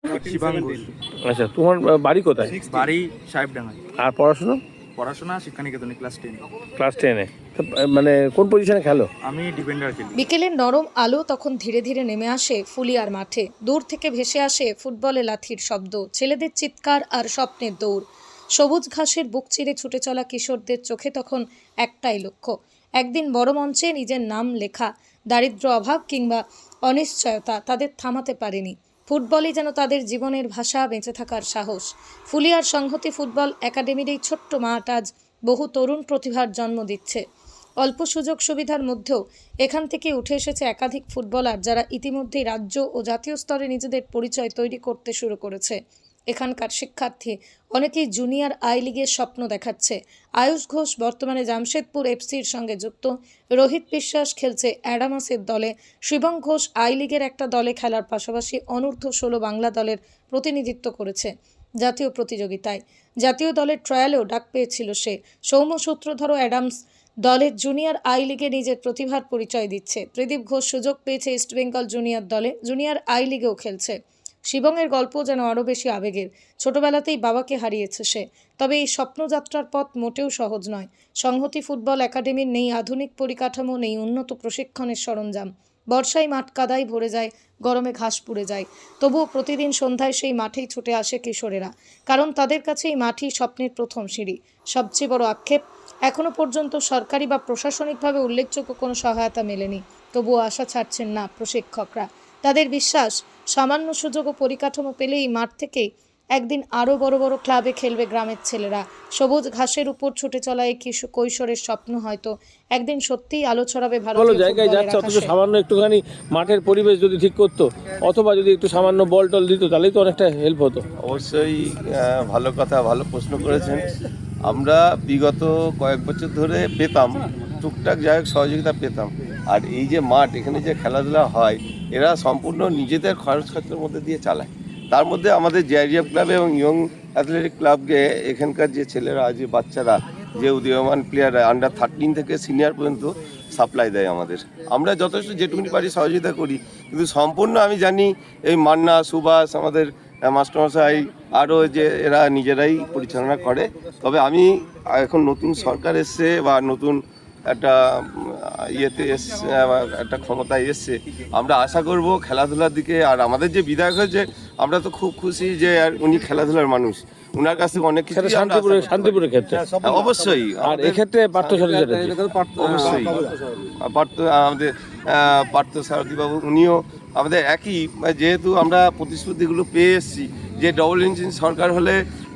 শিবাঙ্গ। আচ্ছা, তোমার বাড়ি কোথায়? বাড়ি সাহেবডাঙ্গায়। আর পড়াশোনা? পড়াশোনা শিক্ষানিকেতনে ক্লাস 10। ক্লাস 10-এ। মানে কোন পজিশনে খেলো? আমি ডিফেন্ডার খেলি। বিকেলের নরম আলো তখন ধীরে ধীরে নেমে আসে ফুলিয়ার মাঠে। দূর থেকে ভেসে আসে ফুটবলে লাথির শব্দ, ছেলেদের চিৎকার আর স্বপ্নের দৌড়। সবুজ ঘাসের বুক চিরে ছুটে চলা কিশোরদের চোখে তখন একটাই লক্ষ্য, একদিন বড় মঞ্চে নিজের নাম লেখা। দারিদ্র্য, অভাব কিংবা অনিশ্চয়তা তাদের থামাতে পারেনি। ফুটবলই যেন তাদের জীবনের ভাষা, বেঁচে থাকার সাহস। ফুলিয়ার সংহতি ফুটবল একাডেমির এই ছোট্ট মাঠ আজ বহু তরুণ প্রতিভার জন্ম দিচ্ছে। অল্প সুযোগ সুবিধার মধ্যেও এখান থেকে উঠে এসেছে একাধিক ফুটবলার, যারা ইতিমধ্যেই রাজ্য ও জাতীয় স্তরে নিজেদের পরিচয় তৈরি করতে শুরু করেছে। এখানকার শিক্ষার্থী অনেকেই জুনিয়র আই লিগের স্বপ্ন দেখাচ্ছে। আয়ুষ ঘোষ বর্তমানে জামশেদপুর এফসির সঙ্গে যুক্ত। রোহিত বিশ্বাস খেলছে অ্যাডামাসের দলে। শিবং ঘোষ আই লিগের একটা দলে খেলার পাশাপাশি অনূর্ধ্ব-16 বাংলা দলের প্রতিনিধিত্ব করেছে জাতীয় প্রতিযোগিতায়। জাতীয় দলের ট্রায়ালেও ডাক পেয়েছিল সে। সৌম্য সূত্রধর অ্যাডামস দলের জুনিয়র আই লিগে নিজের প্রতিভার পরিচয় দিচ্ছে। ত্রিদীপ ঘোষ সুযোগ পেয়েছে ইস্টবেঙ্গল জুনিয়র দলে, জুনিয়র আই লিগেও খেলছে। শিবংয়ের গল্প যেন আরও বেশি আবেগের। ছোটবেলাতেই বাবাকে হারিয়েছে সে। তবে এই স্বপ্নযাত্রার পথ মোটেও সহজ নয়। সংহতি ফুটবল একাডেমির নেই আধুনিক পরিকাঠামো, নেই উন্নত প্রশিক্ষণের সরঞ্জাম। বর্ষায় মাঠ কাদায় ভরে যায়, গরমে ঘাস পুড়ে যায়। তবুও প্রতিদিন সন্ধ্যায় সেই মাঠেই ছুটে আসে কিশোরেরা, কারণ তাদের কাছে এই মাঠই স্বপ্নের প্রথম সিঁড়ি। সবচেয়ে বড় আক্ষেপ, এখনও পর্যন্ত সরকারি বা প্রশাসনিকভাবে উল্লেখযোগ্য কোনো সহায়তা মেলেনি। তবুও আশা ছাড়ছেন না প্রশিক্ষকরা। তাদের বিশ্বাস, সামান্য সুযোগ ও পরিকাঠামো পেলেই মাঠ থেকেই একদিন আরও বড় বড় ক্লাবে খেলবে গ্রামের ছেলেরা। সবুজ ঘাসের উপর ছুটে চলা এই কৈশোরের স্বপ্ন হয়তো একদিন সত্যিই আলো ছড়াবে ভারতীয় জায়গায় যাচ্ছে, ফুটবলের অথচ আকাশে। সামান্য একটুখানি মাঠের পরিবেশ যদি ঠিক করতো, অথবা যদি একটু সামান্য বল টল দিত, তাহলেই তো অনেকটা হেল্প হতো। অবশ্যই ভালো কথা, ভালো প্রশ্ন করেছেন। আমরা বিগত কয়েক বছর ধরে পেতাম, টুকটাক যাই হোক সহযোগিতা পেতাম। আর এই যে মাঠ, এখানে যে খেলাধুলা হয়, এরা সম্পূর্ণ নিজেদের খরচ খরচের মধ্যে দিয়ে চালায়। তার মধ্যে আমাদের জেআইডিএফ ক্লাব এবং ইয়ং অ্যাথলেটিক ক্লাবকে এখানকার যে ছেলেরা, যে বাচ্চারা, যে উদীয়মান প্লেয়ার আন্ডার 13 থেকে সিনিয়র পর্যন্ত সাপ্লাই দেয় আমাদের। আমরা যথেষ্ট যেটুকুনি পারি সহযোগিতা করি, কিন্তু সম্পূর্ণ আমি জানি এই মান্না, সুভাষ, আমাদের মাস্টারমশাই, আরও যে এরা নিজেরাই পরিচালনা করে। তবে আমি এখন নতুন সরকার এসছে বা নতুন একটা ইয়েতে এসছে, একটা ক্ষমতায় এসছে, আমরা আশা করব খেলাধুলার দিকে। আর আমাদের যে বিধায়ক হয়েছে, আমরা তো খুব খুশি যে উনি খেলাধুলার মানুষ, ওনার কাছ থেকে অনেক কিছু শান্তিপুরের ক্ষেত্রে অবশ্যই। আর এক্ষেত্রে পার্থ সারথী অবশ্যই আমাদের পার্থ সারথীবাবু, উনিও আমাদের একই, যেহেতু আমরা প্রতিশ্রুতিগুলো পেয়ে এসেছি যে ডবল ইঞ্জিন সরকার হলে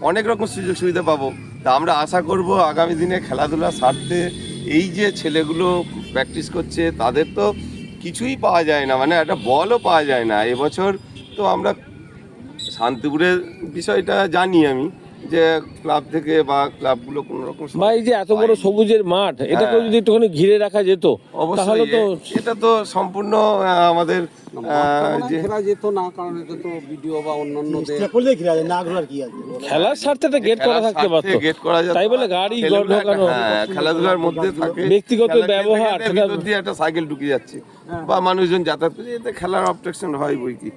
অনেক রকম সুযোগ সুবিধা পাবো। তা আমরা আশা করব আগামী দিনে খেলাধুলার স্বার্থে এই যে ছেলেগুলো প্র্যাকটিস করছে, তাদের তো কিছুই পাওয়া যায় না, মানে একটা বলও পাওয়া যায় না। এবছর তো আমরা শান্তিপুরের বিষয়টা জানি আমি, যে ক্লাব থেকে বা ক্লাবগুলো কোনো রকম ভাই, যে এত বড় সবুজের মাঠ, এটাকে যদি একটুখানি ঘিরে রাখা যেত, তাহলে তো এটা তো সম্পূর্ণ আমাদের খেলা যেত না, কারণ এটা তো ভিডিও বা অন্যান্য খেলার স্বার্থে গেট করা থাকতে পারতো, গেট করা যেত, তাই বলে গাড়ি ঢোকানো, খেলাধুলার মধ্যে থাকে ব্যক্তিগত ব্যবহার, দিয়ে একটা সাইকেল ঢুকে যাচ্ছে বা মানুষজন যাতায়াত করছে, এতে খেলার অবস্ট্রাকশন হয় বই কি।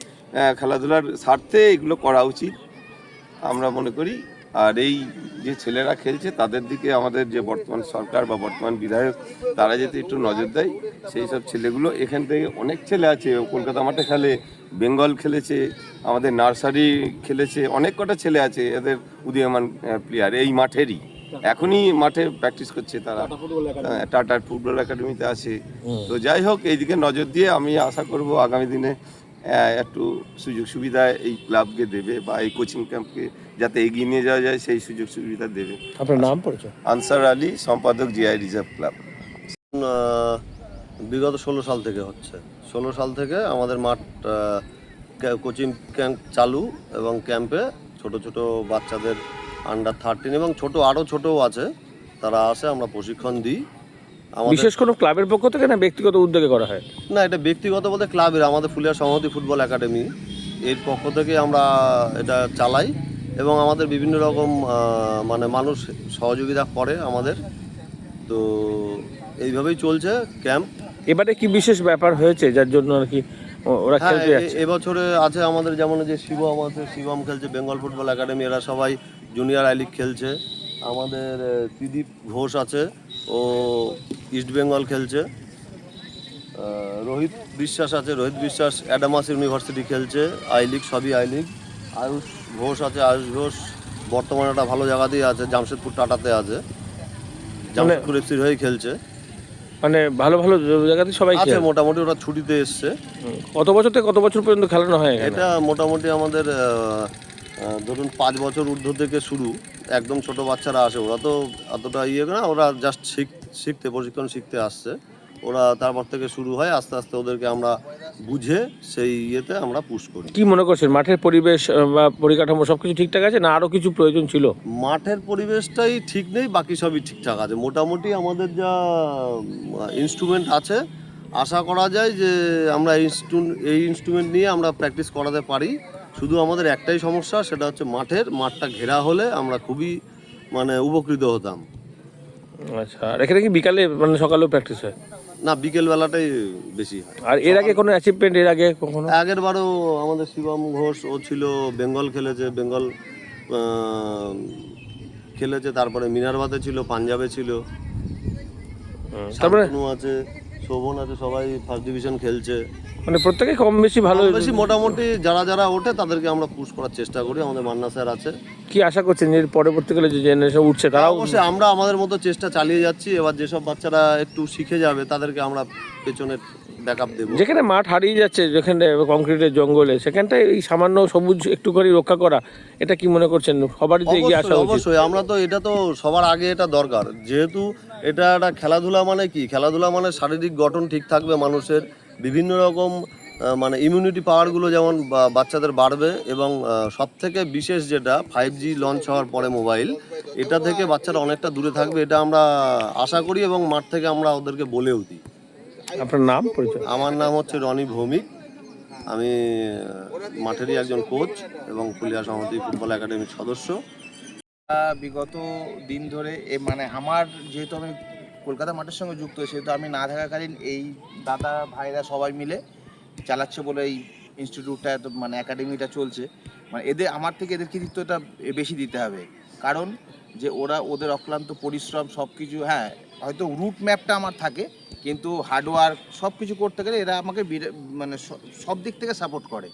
খেলাধুলার স্বার্থে এগুলো করা উচিত আমরা মনে করি। আর এই যে ছেলেরা খেলছে, তাদের দিকে আমাদের যে বর্তমান সরকার বা বর্তমান বিধায়ক, তারা যাতে একটু নজর দেয়। সেই সব ছেলেগুলো, এখান থেকে অনেক ছেলে আছে কলকাতা মাঠে খেলে, বেঙ্গল খেলেছে, আমাদের নার্সারি খেলেছে, অনেক কটা ছেলে আছে এদের উদীয়মান প্লেয়ার এই মাঠেরই, এখনই মাঠে প্র্যাকটিস করছে তারা, টাটার ফুটবল একাডেমিতে আছে। তো যাই হোক, এইদিকে নজর দিয়ে আমি আশা করব আগামী দিনে একটু সুযোগ সুবিধা এই ক্লাবকে দেবে বা এই কোচিং ক্যাম্পকে যাতে এগিয়ে নিয়ে যাওয়া যায়, সেই সুযোগ সুবিধা দেবে। আপনার নাম পরিচয়? আনসার আলী, সম্পাদক জিআই রিজার্ভ ক্লাব। বিগত 16 সাল থেকে হচ্ছে। 16 সাল থেকে আমাদের মাঠ কোচিং ক্যাম্প চালু, এবং ক্যাম্পে ছোট ছোট বাচ্চাদের আন্ডার 13 এবং আরও ছোটও আছে, তারা আসে, আমরা প্রশিক্ষণ দিই। বিশেষ কোনো ক্লাবের পক্ষ থেকে না ব্যক্তিগত উদ্যোগে করা হয়? না, এটা ব্যক্তিগত বলতে ক্লাবের, আমাদের ফুলিয়া সংহতি ফুটবল একাডেমি এর পক্ষ থেকে আমরা এটা চালাই, এবং আমাদের বিভিন্ন রকম মানে মানুষ সহযোগিতা করে আমাদের। তো এইভাবেই চলছে ক্যাম্প। এবারে কি বিশেষ ব্যাপার হয়েছে যার জন্য আর কি ওরা হ্যাঁ, খেলতে যাচ্ছে? এবছরে আছে আমাদের যেমন যে শিবম আছে, শিবম খেলছে বেঙ্গল ফুটবল একাডেমি, এরা সবাই জুনিয়র আই লিগ খেলছে। আমাদের ত্রিদীপ ঘোষ আছে, ও ইস্ট বেঙ্গল খেলছে। রোহিত বিশ্বাস আছে, রোহিত বিশ্বাস অ্যাডামাস ইউনিভার্সিটি খেলছে, আই লিগ, সবই আই লিগ। আয়ুষ ঘোষ আছে, আয়ুষ ঘোষ বর্তমানে একটা ভালো জায়গাতেই আছে, জামশেদপুর টাটাতে আছে, জামশেদপুর এফসির হয়েই খেলছে। মানে ভালো ভালো জায়গাতে সবাই আছে খেলে। মোটামুটি, ওরা ছুটিতে এসছে। কত বছর থেকে কত বছর পর্যন্ত খেলানো হয় এখানে? এটা মোটামুটি আমাদের ধরুন 5 বছর ঊর্ধ্ব থেকে শুরু, একদম ছোট বাচ্চারা আসে, ওরা তো অতটা না, ওরা জাস্ট শিখতে প্রশিক্ষণ শিখতে আসছে। ওরা তারপর থেকে শুরু হয়, আস্তে আস্তে ওদেরকে আমরা বুঝে সেই ইয়েতে আমরা পুশ করি। কি মনে করছেন, মাঠের পরিবেশ বা পরিকাঠামো সবকিছু ঠিকঠাক আছে, না আরো কিছু প্রয়োজন ছিল? মাঠের পরিবেশটাই ঠিক নেই, বাকি সবই ঠিকঠাক আছে। মোটামুটি আমাদের যা ইনস্ট্রুমেন্ট আছে, আশা করা যায় যে আমরা এই ইনস্ট্রুমেন্ট নিয়ে আমরা প্র্যাকটিস করাতে পারি। শুধু আমাদের একটাই সমস্যা, সেটা হচ্ছে মাঠটা ঘেরা হলে আমরা খুবই উপকৃত হতাম। আচ্ছা, আর এখানে কি বিকালে সকালেও প্র্যাকটিস হয়? না, বিকেল বেলাটাই বেশি হয়। আর এর আগে কোনো অ্যাচিভমেন্ট, এর আগে কখনো? আগের বারও আমাদের শিবম ঘোষ, ও ছিল বেঙ্গল খেলেছে, বেঙ্গল খেলেছে, তারপরে মিনারবাতে ছিল, পাঞ্জাবে ছিল, তারপরে শান্তনু আছে, শোভন আছে, সবাই ফার্স্ট ডিভিশন খেলছে। প্রত্যেকে কম বেশি ভালো। বেশি মোটামুটি যারা ওঠে তাদেরকে আমরা পুশ করার চেষ্টা করি। আমাদের মান্না স্যার আছে। কি আশা করছেন এর পরবর্তীকালে যে জেনারেশন উঠছে তারাও? অবশ্যই আমরা আমাদের মতো চেষ্টা চালিয়ে যাচ্ছি। এবার যেসব বাচ্চারা একটু শিখে যাবে তাদেরকে আমরা পেছনে ব্যাকআপ দেবো। যেখানে মাঠ হারিয়ে যাচ্ছে, যেখানে কংক্রিটের জঙ্গলে, সেখানটায় এই সামান্য সবুজ একটু করে রক্ষা করা, এটা কি মনে করছেন সবারই তো এগিয়ে আসা উচিত? অবশ্যই আমরা তো এটা তো সবার আগে এটা দরকার, যেহেতু এটা একটা খেলাধুলা। কি খেলাধুলা শারীরিক গঠন ঠিক থাকবে মানুষের, বিভিন্ন রকম ইমিউনিটি পাওয়ারগুলো যেমন বাচ্চাদের বাড়বে, এবং সবথেকে বিশেষ যেটা 5G লঞ্চ হওয়ার পরে মোবাইল, এটা থেকে বাচ্চারা অনেকটা দূরে থাকবে, এটা আমরা আশা করি এবং মাঠ থেকে আমরা ওদেরকে বলেও দিই। আপনার নাম, পরিচয়? আমার নাম হচ্ছে রনি ভৌমিক, আমি মাঠেরই একজন কোচ এবং ফুলিয়া সমিতি ফুটবল একাডেমির সদস্য। বিগত দিন ধরে আমার যেহেতু আমি কলকাতা মাঠের সঙ্গে যুক্ত, সেহেতু আমি না থাকাকালীন এই দাদা ভাইরা সবাই মিলে চালাচ্ছে বলে এই ইনস্টিটিউটটা একাডেমিটা চলছে। আমার থেকে এদের কৃতিত্বটা বেশি দিতে হবে, কারণ যে ওদের অক্লান্ত পরিশ্রম সব কিছু। হ্যাঁ, হয়তো রুট ম্যাপটা আমার থাকে, কিন্তু হার্ডওয়ার্ক সব কিছু করতে গেলে এরা আমাকে সব দিক থেকে সাপোর্ট করে।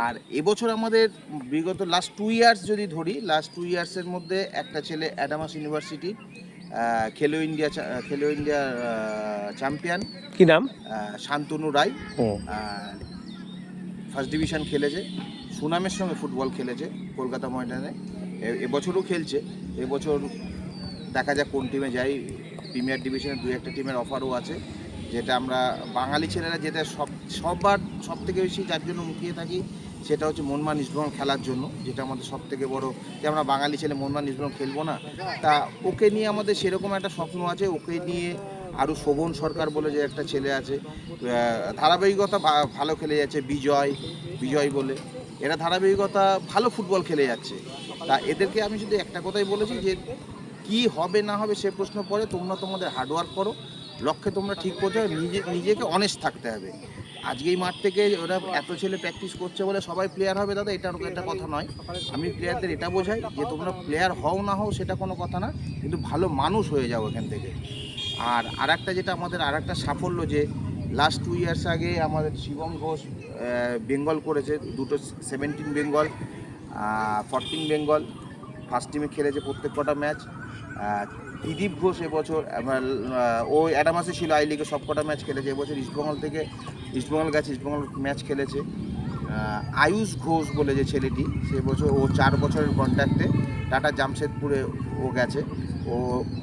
আর এবছর আমাদের বিগত লাস্ট 2 ইয়ার্স যদি ধরি, লাস্ট 2 ইয়ার্সের মধ্যে একটা ছেলে অ্যাডামাস ইউনিভার্সিটি খেলো ইন্ডিয়া চ্যাম্পিয়ন। কি নাম? শান্তনু রায়, ফার্স্ট ডিভিশন খেলেছে, সুনামের সঙ্গে ফুটবল খেলেছে কলকাতা ময়দানে, এবছরও খেলছে। এবছর দেখা যাক কোন টিমে যাই। প্রিমিয়ার ডিভিশনে 2-1টা টিমের অফারও আছে, যেটা আমরা বাঙালি ছেলেরা যেটা সব থেকে বেশি যার জন্য মুখিয়ে থাকি, সেটা হচ্ছে মনমান ইস্টবেঙ্গল খেলার জন্য, যেটা আমাদের সব থেকে বড়, যে আমরা বাঙালি ছেলে মনমান ইস্টবেঙ্গল খেলবো না। তা ওকে নিয়ে আমাদের সেরকম একটা স্বপ্ন আছে। ওকে নিয়ে আরও শোভন সরকার বলে যে একটা ছেলে আছে, ধারাবাহিকতা ভালো খেলে যাচ্ছে, বিজয় বলে, এরা ধারাবাহিকতা ভালো ফুটবল খেলে যাচ্ছে। তা এদেরকে আমি শুধু একটা কথাই বলেছি যে কি হবে না হবে সে প্রশ্ন পরে, তোমরা তোমাদের হার্ডওয়ার্ক করো, লক্ষ্যে তোমরা ঠিক করতে হবে, নিজেকে অনেস্ট থাকতে হবে। আজকে এই মাঠ থেকে ওরা এত ছেলে প্র্যাকটিস করছে বলে সবাই প্লেয়ার হবে দাদা, এটা একটা কথা নয়। আমি প্লেয়ারদের এটা বোঝাই যে তোমরা প্লেয়ার হও না হও সেটা কোনো কথা না, কিন্তু ভালো মানুষ হয়ে যাও এখান থেকে। আর একটা যেটা আমাদের আর একটা সাফল্য, যে লাস্ট 2 ইয়ার্স আগে আমাদের শিবম ঘোষ বেঙ্গল করেছে, দুটো 17 বেঙ্গল 14 বেঙ্গল ফার্স্ট টিমে খেলেছে প্রত্যেক কটা ম্যাচ। ত্রিদীপ ঘোষ এবছর ও অ্যাডামাসে ছিল, আই লিগে সব কটা ম্যাচ খেলেছে। এবছর ইস্টবেঙ্গল গেছে, ইস্টবেঙ্গল ম্যাচ খেলেছে। আয়ুষ ঘোষ বলে যে ছেলেটি, সে বছর ও 4 বছরের কন্ট্রাক্টে টাটা জামশেদপুরে ও গেছে। ও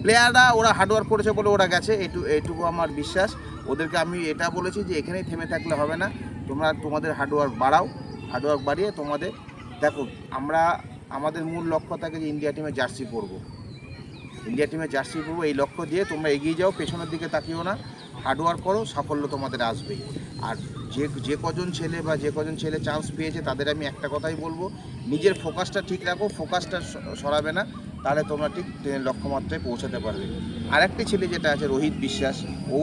প্লেয়াররা ওরা হার্ডওয়ার্ক করেছে বলে ওরা গেছে, এইটুকু আমার বিশ্বাস। ওদেরকে আমি এটা বলেছি যে এখানেই থেমে থাকলে হবে না, তোমরা তোমাদের হার্ডওয়ার্ক বাড়িয়ে তোমাদের দেখো। আমাদের মূল লক্ষ্য থাকে যে ইন্ডিয়া টিমে জার্সি পরবো, এই লক্ষ্য দিয়ে তোমরা এগিয়ে যাও, পেছনের দিকে তাকিও না, হার্ডওয়ার্ক করো, সাফল্য তোমাদের আসবেই। আর যে কজন ছেলে চান্স পেয়েছে তাদের আমি একটা কথাই বলবো, নিজের ফোকাসটা ঠিক রাখো, ফোকাসটা সরাবে না, তাহলে তোমরা ঠিক লক্ষ্যমাত্রায় পৌঁছাতে পারবে। আরেকটি ছেলে যেটা আছে রোহিত বিশ্বাস, ও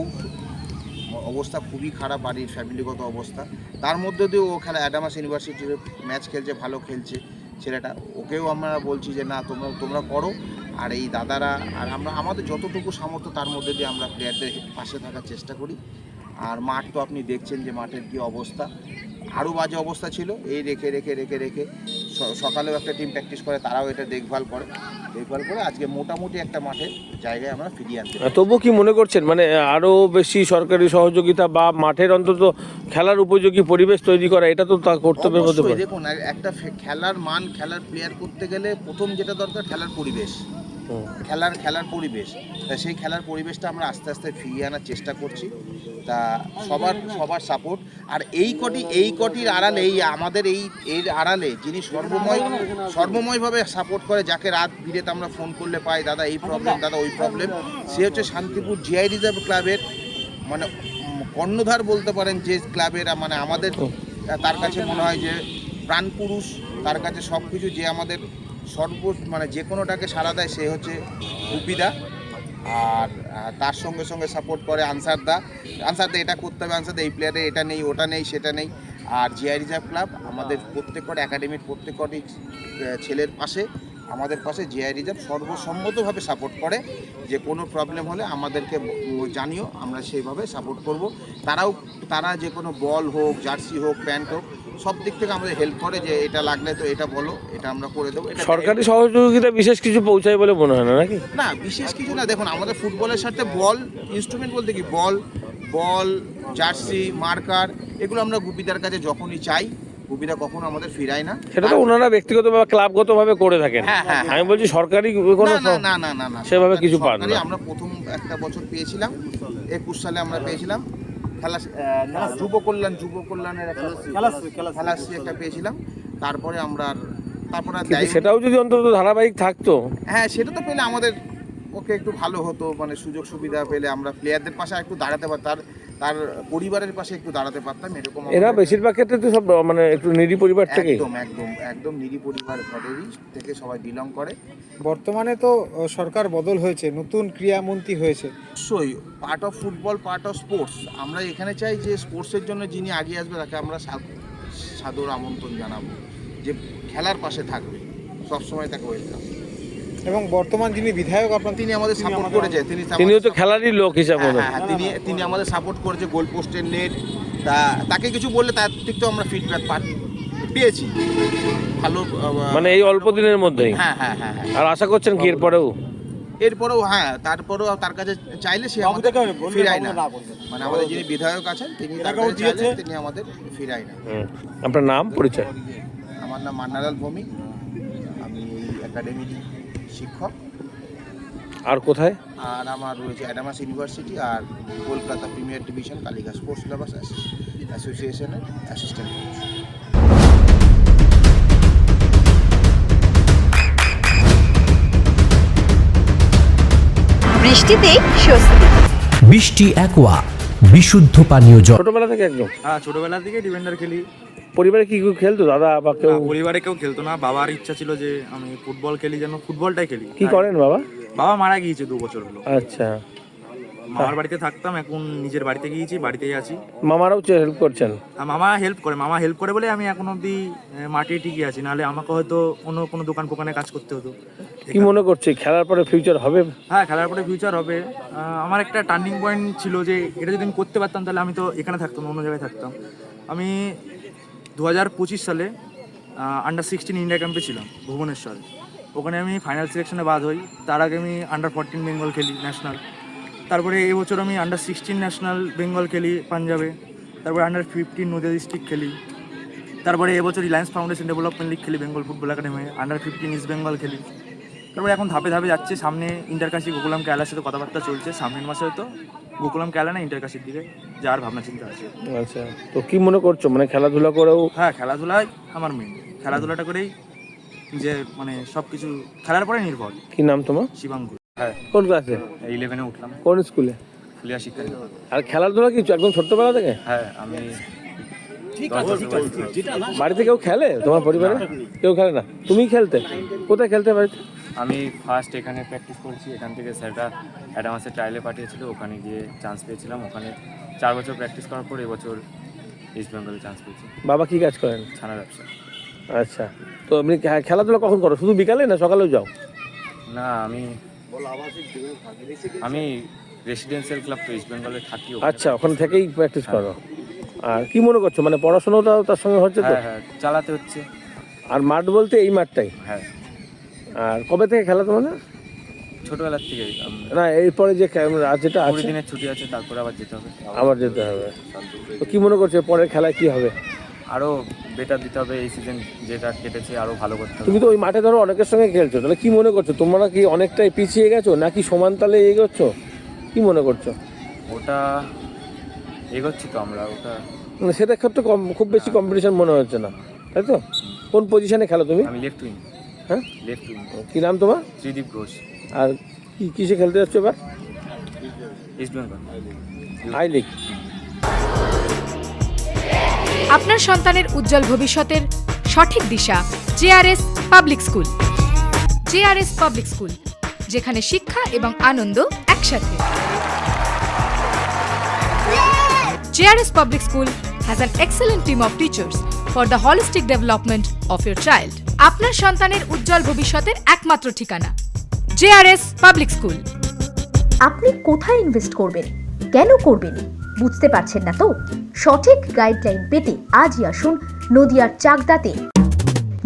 অবস্থা খুবই খারাপ, বাড়ির ফ্যামিলিগত অবস্থা। তার মধ্যে দিয়ে ও খেলা অ্যাডামাস ইউনিভার্সিটির ম্যাচ খেলছে, ভালো খেলছে ছেলেটা। ওকেও আমরা বলছি যে না, তোমরা করো। আর এই দাদারা আর আমরা আমাদের যতটুকু সামর্থ্য তার মধ্যে দিয়ে আমরা প্লেয়ারদের পাশে থাকার চেষ্টা করি। আর মাঠ তো আপনি দেখছেন যে মাঠের কী অবস্থা, আরও বাজে অবস্থা ছিল। এই রেখে সকালেও একটা টিম প্র্যাকটিস করে, তারাও এটা দেখভাল করে আজকে মোটামুটি একটা মাঠের জায়গায় আমরা ফিরিয়ে আনতে পারি। তবু কি মনে করছেন মানে আরো বেশি সরকারি সহযোগিতা বা মাঠের অন্তত খেলার উপযোগী পরিবেশ তৈরি করা, এটা তো তার কর্তব্যের মধ্যে পড়ে। দেখুন, একটা খেলার মান, খেলার প্লেয়ার করতে গেলে প্রথম যেটা দরকার খেলার পরিবেশ, খেলার পরিবেশ। তা সেই খেলার পরিবেশটা আমরা আস্তে আস্তে ফিরিয়ে আনার চেষ্টা করছি। তা সবার সাপোর্ট। আর এই কটির আড়ালে, আমাদের এর আড়ালে যিনি সর্বময়ভাবে সাপোর্ট করে, যাকে রাত বিরেতে আমরা ফোন করলে পাই, দাদা এই প্রবলেম, দাদা ওই প্রবলেম, সে হচ্ছে শান্তিপুর জিআই রিজার্ভ ক্লাবের মানে কর্ণধার বলতে পারেন, যে ক্লাবের মানে আমাদের তার কাছে মনে হয় যে প্রাণপুরুষ, তার কাছে সব কিছু, যে আমাদের মানে যে কোনোটাকে সাড়া দেয়, সে হচ্ছে গুপিদা। আর তার সঙ্গে সাপোর্ট করে আনসারদা এটা করতে হবে, আনসারদা এই প্লেয়ারে এটা নেই, ওটা নেই, সেটা নেই। আর জিআই রিজার্ভ ক্লাব আমাদের প্রত্যেকটি একাডেমির প্রত্যেকটি ছেলের পাশে, আমাদের পাশে জিআই রিজার্ভ সর্বসম্মতভাবে সাপোর্ট করে। যে কোনো প্রবলেম হলে আমাদেরকে জানিও, আমরা সেইভাবে সাপোর্ট করব। তারা যে কোনো বল হোক, জার্সি হোক, প্যান্ট হোক, সব দিক থেকে আমাদের হেল্প করে, যে এটা লাগলে তো এটা বলো, এটা আমরা করে দেবো। সরকারি সহযোগিতা বিশেষ কিছু পৌঁছায় বলে মনে হয় না, নাকি? না, বিশেষ কিছু না। দেখুন, আমাদের ফুটবলের সাথে বল, ইনস্ট্রুমেন্ট বলতে কি, বল, জার্সি, মার্কার, এগুলো আমরা গুপিদার কাছে যখনই চাই, গুপিদা কখনো আমাদের ফিরায় না। সেটা তো ওনারা ব্যক্তিগত বা ক্লাবগতভাবে করে থাকেন। হ্যাঁ। আমি বলছি সরকারি কোনো না সেভাবে কিছু পান না। আমরা প্রথম একটা বছর পেয়েছিলাম, 21 সালে আমরা পেয়েছিলাম যুব কল্যাণের একটা খেলাশ্রী একটা পেয়েছিলাম। তারপরে সেটাও যদি অন্তত ধারাবাহিক থাকতো। হ্যাঁ, সেটা তো পেলে আমাদের ওকে একটু ভালো হতো, মানে সুযোগ সুবিধা পেলে আমরা প্লেয়ারদের পাশে একটু দাঁড়াতে পারতাম, তার পরিবারের পাশে একটু দাঁড়াতে পারতাম, এরকম। এরা বেশিরভাগ ক্ষেত্রে তো সব মানে একটু নিরি পরিবার থেকে, একদম নিরি পরিবার ঘরেরই থেকে সবাই বিলং করে। বর্তমানে তো সরকার বদল হয়েছে, নতুন ক্রীড়ামন্ত্রী হয়েছে। অবশ্যই part of football, part of sports. আমরা এখানে চাই যে স্পোর্টসের জন্য যিনি এগিয়ে আসবে, তাকে আমরা সাদর আমন্ত্রণ জানাবো, যে খেলার পাশে থাকবে, সবসময় তাকে ওয়েলকাম। এবং বর্তমান যিনি বিধায়ক আপনার, তিনি আমাদের সাপোর্ট করেছে, তিনিও তো খেলারই লোক হিসাবে। হ্যাঁ, তিনি আমাদের সাপোর্ট করেছে, গোল পোস্টের নেট। তাকে কিছু বললে তার দিক থেকে আমরা ফিডব্যাক পেয়েছি ভালো, মানে এই অল্প দিনের মধ্যেই। হ্যাঁ। আর আশা করছেন কি এরপরেও? তারপরেও তার কাছে চাইলে সে আমাদের ফিরায় না, মানে আমাদের যিনি বিধায়ক আছেন তিনি আমাদের ফিরায় না। আপনার নাম, পরিচয়? আমার নাম মান্নালাল ভৌমিক, আমি এই একাডেমির শিক্ষক। আর কোথায়? আর আমার রয়েছে অ্যাডামাস ইউনিভার্সিটি আর Kolkata premier division Kalighat sports club অ্যাসোসিয়েশনের অ্যাসিস্ট্যান্ট কোচ। বৃষ্টিতে স্বস্তি। বৃষ্টি অ্যাকোয়া, বিশুদ্ধ পানীয় জল। ছোটবেলা থেকে একদম? হ্যাঁ, ছোটবেলা থেকে ডিফেন্ডার খেলি। পরিবারে কি কেউ খেলতো, দাদা বা কেউ? পরিবারে কেউ খেলতো না, বাবার ইচ্ছা ছিল যে আমি ফুটবল খেলি, যেন ফুটবলটাই খেলি। কি করেন বাবা? বাবা মারা গিয়েছে 2 বছর হলো। আচ্ছা। মামার বাড়িতে থাকতাম, এখন নিজের বাড়িতে গিয়েছি, বাড়িতেই আছি। মামারাও হেল্প করছেন? মামা হেল্প করে বলে আমি এখন অবধি মাঠে টিকে আছি, নাহলে আমাকে হয়তো অন্য কোনো দোকানে কাজ করতে হতো। কি মনে করছি খেলার পরে ফিউচার হবে? হ্যাঁ, খেলার পরে ফিউচার হবে। আমার একটা টার্নিং পয়েন্ট ছিল যে এটা যদি আমি করতে পারতাম, তাহলে আমি তো এখানে থাকতাম, অন্য জায়গায় থাকতাম। আমি 2025 সালে আন্ডার-16 ইন্ডিয়া ক্যাম্পে ছিলাম ভুবনেশ্বরে। ওখানে আমি ফাইনাল সিলেকশনে বাদ হই। তার আগে আমি আন্ডার-14 বেঙ্গল খেলি ন্যাশনাল। তারপরে এবছর আমি আন্ডার-16 ন্যাশনাল বেঙ্গল খেলি পাঞ্জাবে। তারপরে আন্ডার-15 নদিয়া ডিস্ট্রিক্ট খেলি। তারপরে এবছর রিলায়েন্স ফাউন্ডেশন ডেভেলপমেন্ট লিগ খেলি Bengal football academy. Under East Bengal খেলি। তারপরে এখন ধাপে ধাপে যাচ্ছে, সামনে ইন্টারকাশি গোকুলাম কেলার সাথে কথাবার্তা চলছে। সামনের মাসে হয়তো গোকুলাম কেলা না ইন্টারকাশির দিকে যাওয়ার ভাবনা চিন্তা আছে। আচ্ছা, তো কি মনে করছো মানে খেলাধুলা করেও? হ্যাঁ, খেলাধুলাই আমার মেন, খেলাধুলাটা করেই যে মানে সব কিছু খেলার পরে নির্ভর। কি নাম তোমার? শিবাঙ্কুর। হ্যাঁ। কোন ক্লাসে? 11-এ উঠলাম। কোন স্কুলে? ফুলিয়া শিক্ষা। আর খেলাধুলা কি একদম ছোট্টবেলা থেকে? হ্যাঁ, আমি বাড়িতে কেউ খেলে তোমার পরিবারে? কেউ খেলে না? তুমি খেলতে? কোথায় খেলতে বাড়িতে? আমি ফার্স্ট এখানে প্র্যাকটিস করছি, এখান থেকে স্যারটা অ্যাডামাসের ট্রায়ালে পাঠিয়েছিল, ওখানে গিয়ে চান্স পেয়েছিলাম, ওখানে 4 বছর প্র্যাকটিস করার পর এবছর ইস্ট বেঙ্গলে চান্স পেয়েছি। বাবা কি কাজ করেন? ছানা ব্যবসা। আচ্ছা, তো আপনি খেলাধুলা কখন করো? শুধু বিকালে না সকালেও যাও? না, আমি রেসিডেন্সিয়াল ক্লাব তো ইস্ট বেঙ্গলে থাকি। আচ্ছা, ওখানে থেকেই প্র্যাকটিস করো। আর কি মনে করছো, মানে পড়াশোনাটাও তার সঙ্গে হচ্ছে তো? হ্যাঁ, চালাতে হচ্ছে। আর মাঠ বলতে এই মাঠটাই? হ্যাঁ। আর কবে থেকে খেলা তোমাদের? ছোটবেলার থেকে। না, এরপরে যে আজ যেটা 20 আছে, দিনের ছুটি আছে, তারপরে আবার যেতে হবে। তো কি মনে করছো পরের খেলায় কি হবে? আরও বেটার দিতে হবে, এই সিজন যেটা কেটেছে আরও ভালো করতে হবে। তুমি তো ওই মাঠে ধরো অনেকের সঙ্গে খেলছো, তাহলে কি মনে করছো তোমরা কি অনেকটাই পিছিয়ে গেছো নাকি সমান তালে এগোচ্ছ? কি মনে করছো? ওটা এগোচ্ছি তো আমরা, ওটা মানে সেটার ক্ষেত্রে খুব বেশি কম্পিটিশন মনে হচ্ছে না, তাই তো? কোন পজিশনে খেলো তুমি? আমি লেফট উইং। হ্যাঁ, লেফট উইং। কি নাম তোমার? ত্রিদীপ ঘোষ। আর কিসে খেলতে যাচ্ছ এবার? East Bengal I league. আপনার সন্তানের উজ্জ্বল ভবিষ্যতের সঠিক দিশা JRS public school. JRS public school, যেখানে শিক্ষা এবং আনন্দ একসাথে। JRS public school has an excellent team of teachers for the holistic development of your child. আপনার সন্তানের উজ্জ্বল ভবিষ্যতের একমাত্র ঠিকানা জেআরএস পাবলিক স্কুল। আপনি কোথায় ইনভেস্ট করবেন, কেন করবেন বুঝতে পারছেন না তো? সঠিক গাইডলাইন পেতে আজই আসুন নদিয়ার চাকদাতে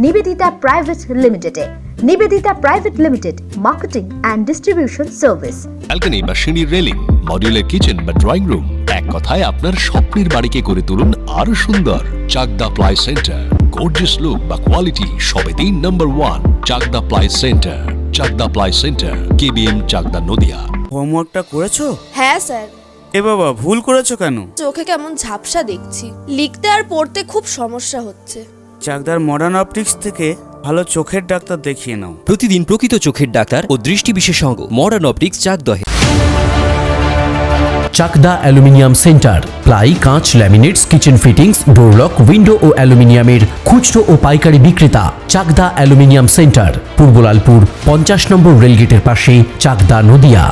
নিবেদিতা প্রাইভেট লিমিটেডে। Nivedita private limited, marketing and distribution service. Balcony বা সিঁড়ির রেলিং, মডিউলার কিচেন বা ড্রয়িং রুম, এক কথায় আপনার স্বপ্নের বাড়িকে করে তুলুন আরো সুন্দর। Chakda ply centre, gorgeous look বা কোয়ালিটি সবেতেই number 1। Chakda ply centre, Chakda ply centre, KBM, Chakda, Nadia. হোমওয়ার্কটা করেছো? হ্যাঁ স্যার। এ বাবা, ভুল করেছো কেন? চোখে কেমন ঝাপসা দেখছি, লিখতে আর পড়তে খুব সমস্যা হচ্ছে। চাকদার মডার্ন অপটিক্স থেকে ভালো চোখের ডাক্তার দেখিয়ে নাও। প্রতিদিন প্রকৃত চোখের ডাক্তার ও দৃষ্টি বিশেষজ্ঞ মডার্ন অপটিক্স চাকদহে। চাকদা অ্যালুমিনিয়াম সেন্টার, প্লাই, কাঁচ, laminates, kitchen fittings, door lock, window ও অ্যালুমিনিয়ামের খুচরো ও পাইকারি বিক্রেতা। চাকদা অ্যালুমিনিয়াম সেন্টার, পূর্ব লালপুর 50 নম্বর রেলগেটের পাশে, চাকদা, নদিয়া।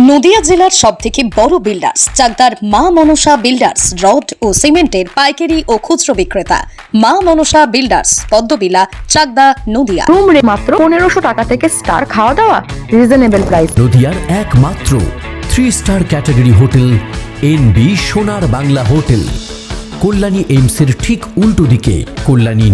নদিয়া জেলার সবথেকে বড় বিল্ডার্স চাকদার মা মনসা বিল্ডার্স, রড ও সিমেন্টের পাইকারি ও খুচরো বিক্রেতা। মা মনসা বিল্ডার্স, পদ্মবিলা, চাকদা, নদিয়া। রুম রে মাত্র 1500 টাকা থেকে স্টার, খাওয়া দাওয়া রিজনেবল প্রাইস। নদিয়ার একমাত্র 3 স্টার ক্যাটাগরি হোটেল এনবি সোনার বাংলা হোটেল, কল্যাণী এইমসের ঠিক উল্টো দিকে, কল্যাণী।